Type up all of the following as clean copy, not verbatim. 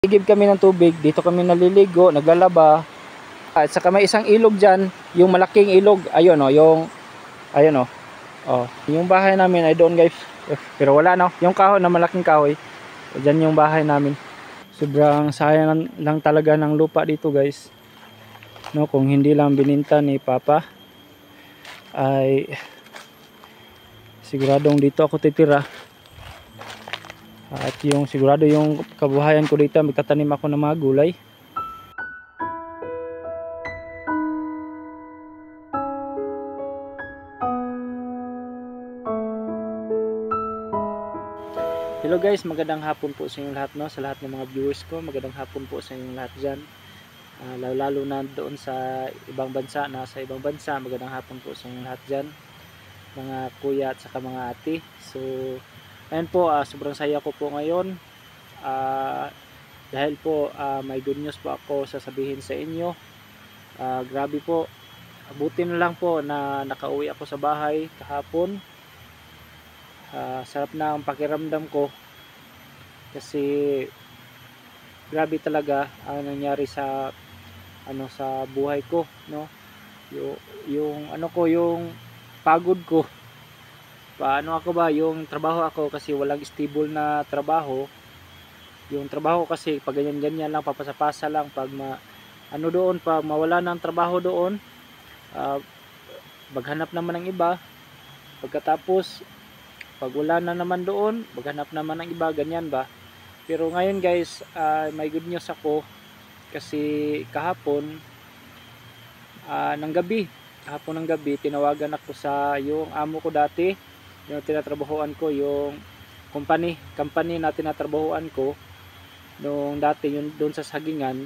Igib kami ng tubig, dito kami naliligo, naglalaba. At saka may isang ilog dyan, yung malaking ilog, ayun o, ayun o. Oh, yung bahay namin ay doon guys. Pero wala no, yung kahoy na malaking kahoy, dyan yung bahay namin. Sobrang sayang lang talaga ng lupa dito guys. No, kung hindi lang bininta ni Papa, ay siguradong dito ako titira. At yung sigurado yung kabuhayan ko dito, magtatanim ako ng mga gulay. Hello guys, magandang hapon po sa inyong lahat, no? Sa lahat ng mga viewers ko, magandang hapon po sa inyong lahat dyan. Lalo na doon sa ibang bansa, nasa ibang bansa, magandang hapon po sa inyong lahat dyan. Mga kuya at saka mga ate. So, ayun po, sobrang saya ko po ngayon. Dahil po may good news po ako sasabihin sa inyo. Grabe po, buti na lang po na nakauwi ako sa bahay kahapon. Sarap na ang pakiramdam ko kasi grabe talaga ang nangyari sa sa buhay ko, no? Yung pagod ko. Paano ako ba yung trabaho ako kasi walang stable na trabaho. Yung trabaho kasi pag ganyan-ganyan lang, papasa-pasa lang, pag pag mawala ng trabaho doon, maghanap naman ng iba. Pagkatapos pag wala na naman doon, maghanap naman ng iba, ganyan ba. Pero ngayon guys, may good news ako kasi kahapon ng gabi, tinawagan ako sa yung amo ko dati, yung tinatrabahoan ko, yung company na tinatrabahoan ko nung dati, yun doon sa Sagingan,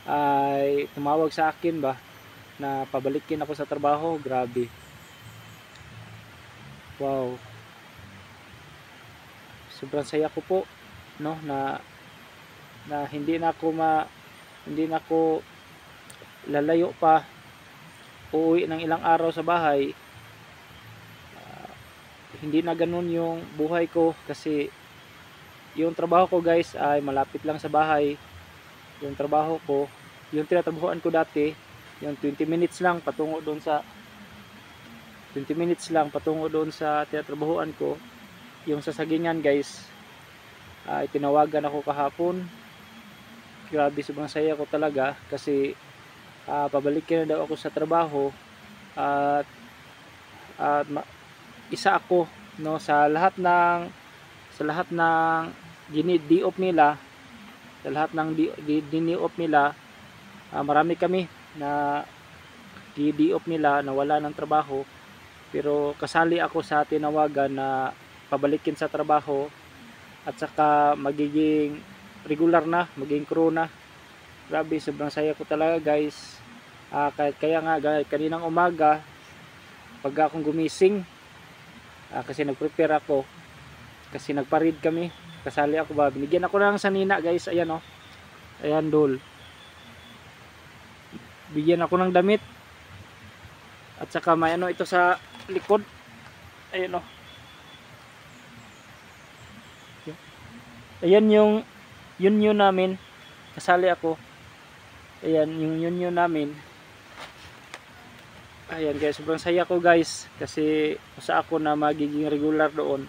ay tumawag sa akin ba na pabalikin ako sa trabaho. Grabe, wow, sobrang saya ko po, no, na hindi na ako lalayo pa, uuwi ng ilang araw sa bahay. Hindi na ganun yung buhay ko kasi yung trabaho ko guys ay malapit lang sa bahay. Yung trabaho ko, yung tinatrabahoan ko dati, yung 20 minutes lang patungo doon sa tinatrabahoan ko. Yung sa Sagingan guys, ay tinawagan ako kahapon. Grabe, sobrang saya ko talaga kasi pabalikin na daw ako sa trabaho. At isa ako, no, sa lahat ng dini-off nila, marami kami na di-off nila na wala ng trabaho, pero kasali ako sa tinawagan na pabalikin sa trabaho at saka magiging regular na, maging crew na. Grabe, sobrang saya ko talaga guys. Kaya nga kaninang umaga pag akong gumising, kasi nagprepare ako, kasi nagparid kami, kasali ako ba, binigyan ako ng sanina guys. Ayan o, ayan dol, bigyan ako ng damit at saka may ito sa likod. Ayan o, ayan yung union namin, kasali ako. Ayan yung union namin. Ayan guys, sobrang saya ko guys kasi usa ako na magiging regular doon,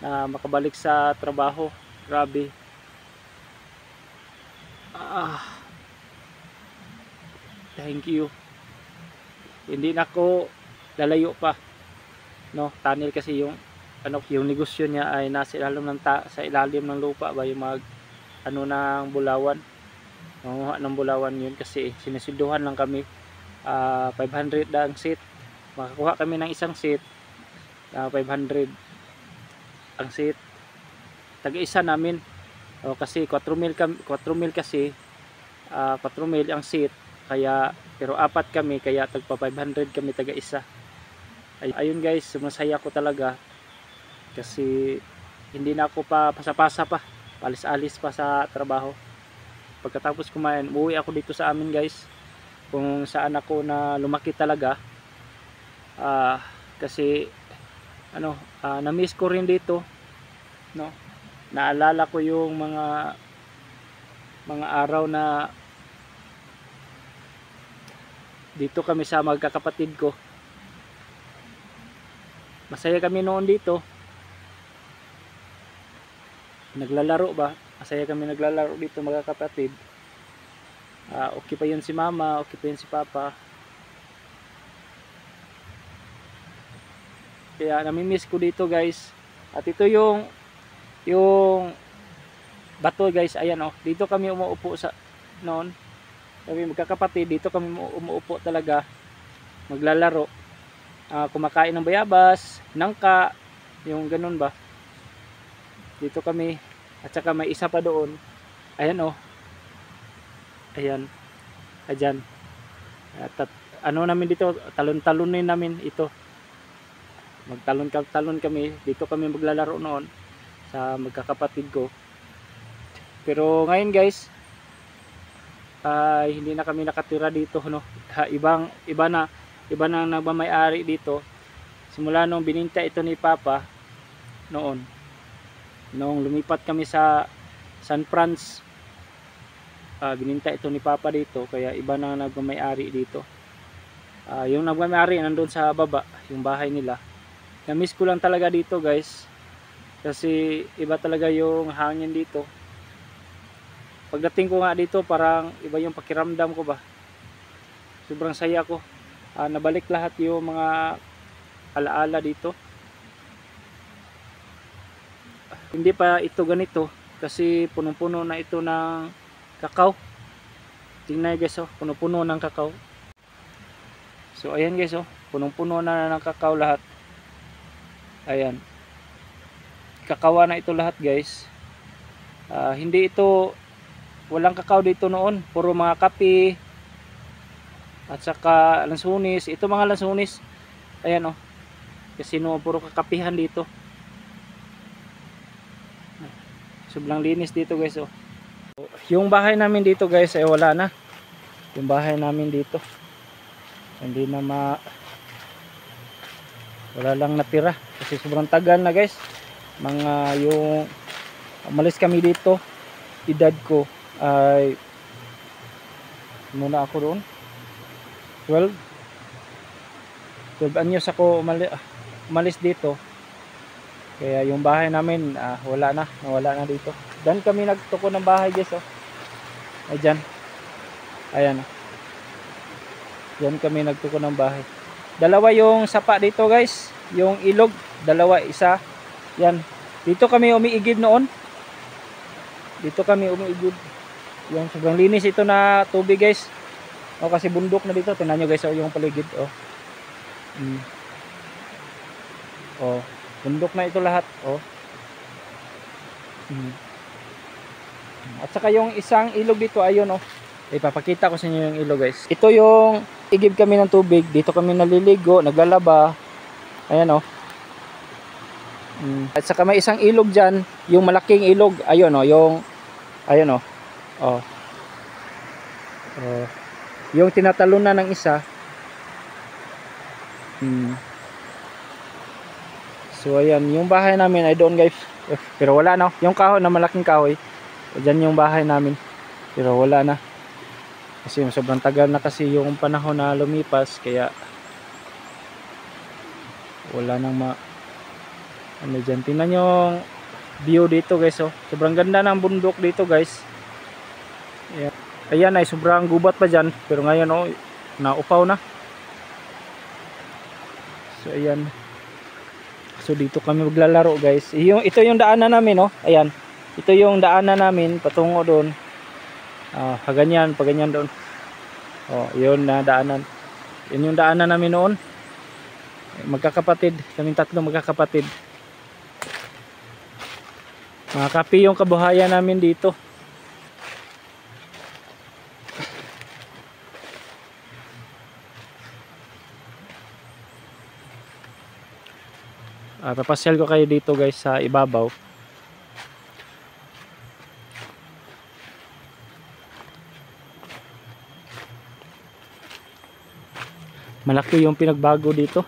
na makabalik sa trabaho. Grabe, thank you. Hindi na ako lalayo pa, no? Tunnel kasi yung yung negosyo niya ay nasa ilalim ng lupa ba, yung ng bulawan, manguha ng bulawan yun, kasi sinisilduhan lang kami. 500 ang seat, makakuha kami ng isang seat, 500 ang seat, taga-isa namin. Kasi 4,000 kasi 4,000 ang seat, kaya pero apat kami, kaya tagpa 500 kami taga-isa. Ayun guys, sumasaya ko talaga kasi hindi na ako pa pasapasa pa, alis-alis pa sa trabaho. Pagkatapos kumain, uuwi ako dito sa amin guys, kung saan ako na lumaki talaga. Kasi na-miss ko rin dito, no? Naalala ko yung mga mga araw na dito kami sa magkakapatid ko. Masaya kami noon dito. Naglalaro ba? Masaya kami naglalaro dito magkakapatid. Okay pa yun si mama, okay pa yun si papa. Kaya nami-miss ko dito guys. At ito yung bato guys, ayan oh. Dito kami umuupo sa noon. Kami magkakapatid, dito kami umuupo talaga. Maglalaro. Kumakain ng bayabas, nangka, yung ganun ba. Dito kami. At saka may isa pa doon. Ayan oh. Ayan. Ayan. At ano namin dito, talon-talonin namin ito. Magtalon kami. Dito kami maglalaro noon sa magkakapatid ko. Pero ngayon guys, hindi na kami nakatira dito, no. Iba na nagmamay-ari dito. Simula nung bininta ito ni Papa noon. Nung lumipat kami sa San Franz, bininta ito ni Papa dito, kaya iba na nagmamay-ari dito. Yung nagmamay-ari nandun sa baba, yung bahay nila. Na-miss ko lang talaga dito guys, kasi iba talaga yung hangin dito. Pagdating ko nga dito, parang iba yung pakiramdam ko ba. Sobrang saya ko. Nabalik lahat yung mga alaala dito. Hindi pa ito ganito kasi punong-puno na ito ng kakao. Tingnan guys, oh, puno-puno ng kakao. So ayan guys, oh, punong-puno na ng kakao lahat. Ayan. Kakawa na ito lahat guys. Hindi ito, walang kakao dito noon, puro mga kape at saka lansunis. Ito mga lansunis, ayan oh, kasi no, puro kakapihan dito. Sobrang linis dito guys oh. Yung bahay namin dito guys ay wala na. Yung bahay namin dito hindi na wala lang natira kasi sobrang tagal na guys. Yung umalis kami dito, edad ko ay muna ako doon 12 anyos ako umalis dito, kaya yung bahay namin nawala na dito. Dan kami nagtuko ng bahay guys oh. Ayan, ayan oh. Yan kami nagtuko ng bahay. Dalawa yung sapa dito guys, yung ilog dalawa, isa yan. Dito kami umiigib noon, dito kami umiigib. Yung sobrang linis ito na tubig guys. Kasi bundok na dito. Tingnan nyo guys, yung paligid. Bundok na ito lahat. At saka yung isang ilog dito, ayun ipapakita ko sa inyo yung ilog guys. Ito yung igib kami ng tubig. Dito kami naliligo, naglalaba. Ayan At saka may isang ilog dyan, yung malaking ilog. Ayun ayun yung tinatalon na ng isa. So ayan, yung bahay namin ay doon guys. Pero wala na, yung kahoy na malaking kahoy, dyan yung bahay namin. Pero wala na, kasi sobrang tagal na kasi yung panahon na lumipas, kaya wala nang ano dyan. Tingnan yung view dito guys sobrang ganda ng bundok dito guys. Ayan ay sobrang gubat pa dyan, pero ngayon naupaw na. So ayan, so dito kami maglalaro guys. Ito yung daanan namin ayan, ito yung daanan namin patungo doon. Paganyan doon. Yun na daanan. Yun yung daanan namin noon. Magkakapatid, kaming tatlo magkakapatid. Mga kapi yung kabuhayan namin dito. Papasyal ko kayo dito guys sa ibabaw. Malaki yung pinagbago dito.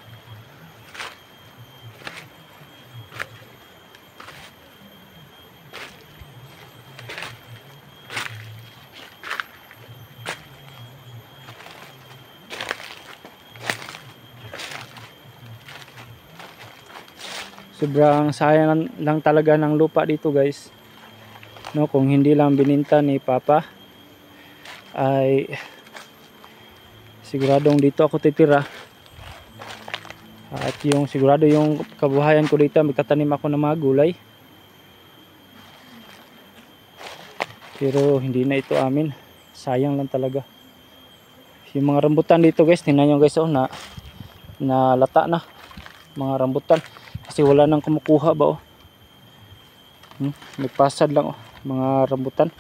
Sobrang sayang lang talaga ng lupa dito guys, no? Kung hindi lang bininta ni Papa ay siguradong dito ako titira, at yung sigurado yung kabuhayan ko dito, magtatanim ako ng mga gulay. Pero hindi na ito amin, sayang lang talaga. Yung mga rambutan dito guys, tingnan nyo guys, oh, na lata na mga rambutan kasi wala nang kumukuha ba, oh. Nagpasad lang, oh, mga rambutan.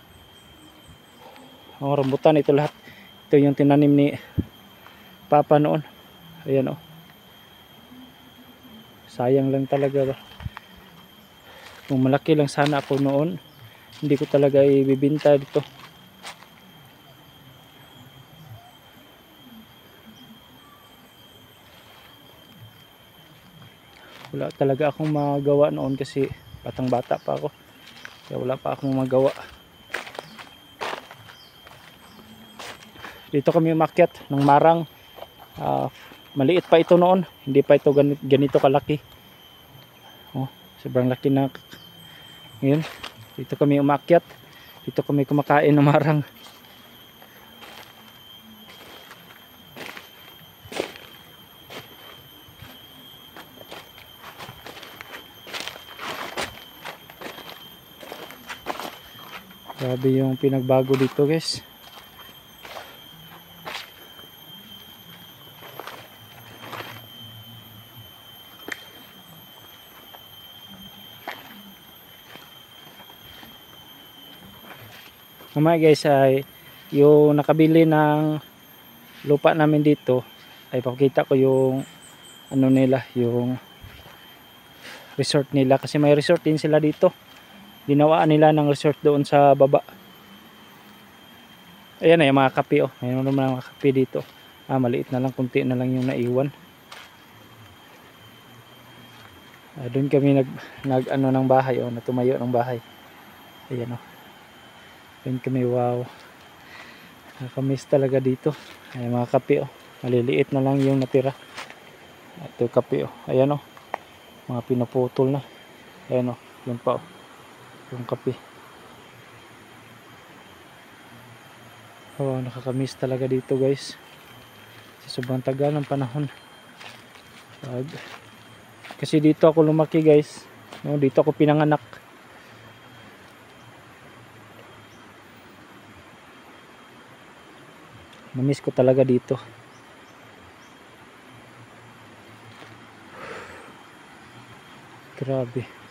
Oh, rambutan ito lahat. Ito yung tinanim ni Papa noon. Ayan, oh. Sayang lang talaga ba. Kung malaki lang sana ako noon, hindi ko talaga ibibinta dito. Wala talaga akong magawa noon kasi batang bata pa ako, kaya wala pa akong magawa. Dito kami umakyat ng marang. Maliit pa ito noon, hindi pa ito ganito kalaki. Oh, sobrang laki na ngayon. Dito kami umakyat, dito kami kumakain ng marang. Grabe yung pinagbago dito guys. Mamaya guys ay yung nakabili ng lupa namin dito ay pakita ko yung ano nila, yung resort nila, kasi may resort din sila dito. Ginawaan nila ng resort doon sa baba. Ayan na yung mga kape, oh. Mayroon naman mga kape dito. Maliit na lang, kunti na lang yung naiwan. Doon kami nag ano ng bahay, oh, natumayo ng bahay. Ayan, oh. Doon kami, wow. Nakamiss talaga dito. Ayan mga kape, oh. Maliliit na lang yung natira. Ito kape, oh. Ayan, oh. Mga pinaputol na. Ayan, oh. Yun pa, oh. Yung kape. Oh, nakakamiss talaga dito guys. Sa sobrang tagal ng panahon. Kasi dito ako lumaki guys. No, dito ako pinanganak. Namiss ko talaga dito. Grabe.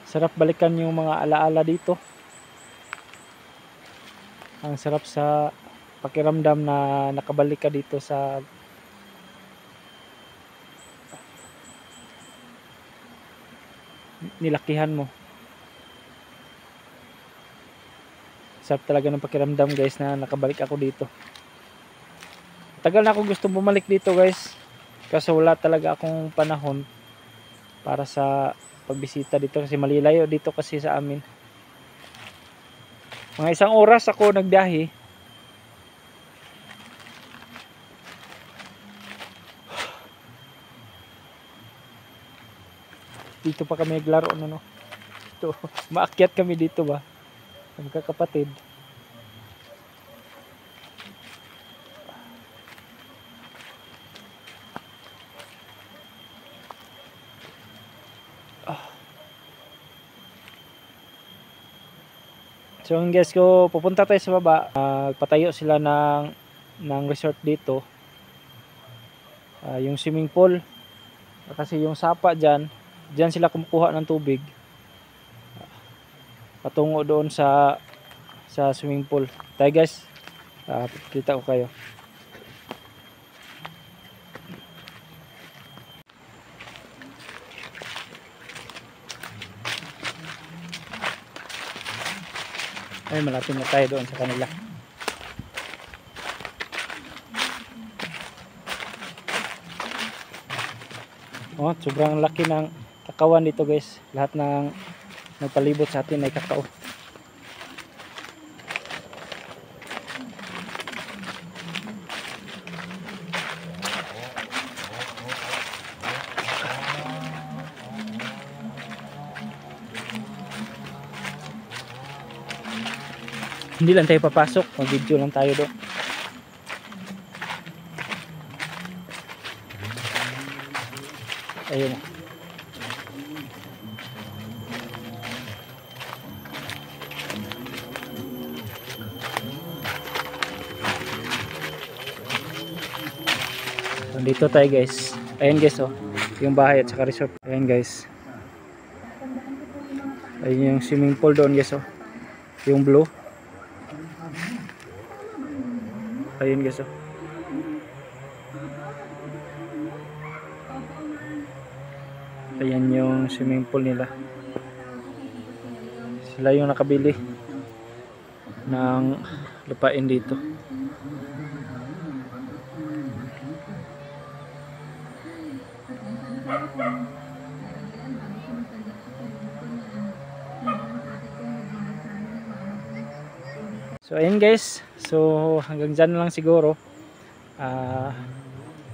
Sarap balikan yung mga alaala dito. Ang sarap sa pakiramdam na nakabalik ka dito sa nilakihan mo. Sarap talaga ng pakiramdam guys na nakabalik ako dito. Tagal na ako gusto bumalik dito guys, kasi wala talaga akong panahon para sa pagbisita dito kasi malilayo dito kasi sa amin. Mga 1 oras ako nagbiyahe. Dito pa kami naglaro no. Ito, maakyat kami dito ba, magkakapatid. So yung guys ko, pupunta tayo sa baba. Patayo sila ng resort dito. Yung swimming pool. Kasi yung sapa dyan sila kumukuha ng tubig. Patungo doon sa swimming pool. Tayo guys, kita ko kayo. Ay, malapit na tayo doon sa kanila. Oh, sobrang laki ng kakawan dito guys. Lahat ng nagpalibot sa atin ay kakao. Hindi lang tayo papasok, mag-video lang tayo doon. Ayun. Dito tayo guys. Ayan guys oh, yung bahay at saka resort. Ayan guys. Ayun yung swimming pool doon guys oh. Yung blue. Ayun guys oh. Ayan yung swimming pool nila. Sila yung nakabili ng lupain dito. So ayun guys, so hanggang dyan lang siguro.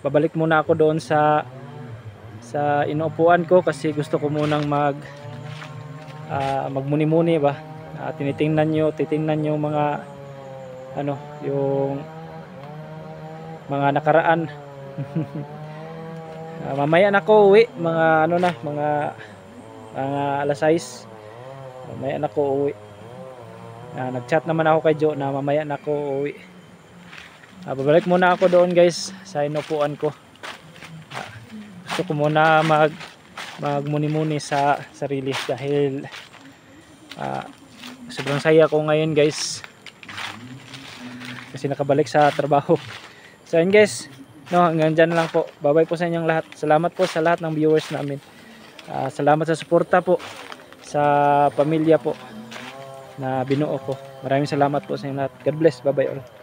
Babalik muna ako doon sa inuupuan ko kasi gusto ko munang magmuni-muni ba. Titingnan nyo mga ano, yung mga nakaraan. Mamaya na ako uwi, mga alas 6. Mamaya na ako uwi. Nag-chat naman ako kay Joe na mamaya na ako uwi. Babalik muna ako doon guys sa inupuan ko. Gusto ko muna magmuni-muni sa sarili dahil sobrang saya ko ngayon guys kasi nakabalik sa trabaho. So yun guys, no, hanggang dyan lang po. Bye bye po sa inyong lahat. Salamat po sa lahat ng viewers namin. Salamat sa suporta po sa pamilya po na binuo ko. Maraming salamat po sa inyo lahat. God bless. Bye bye all.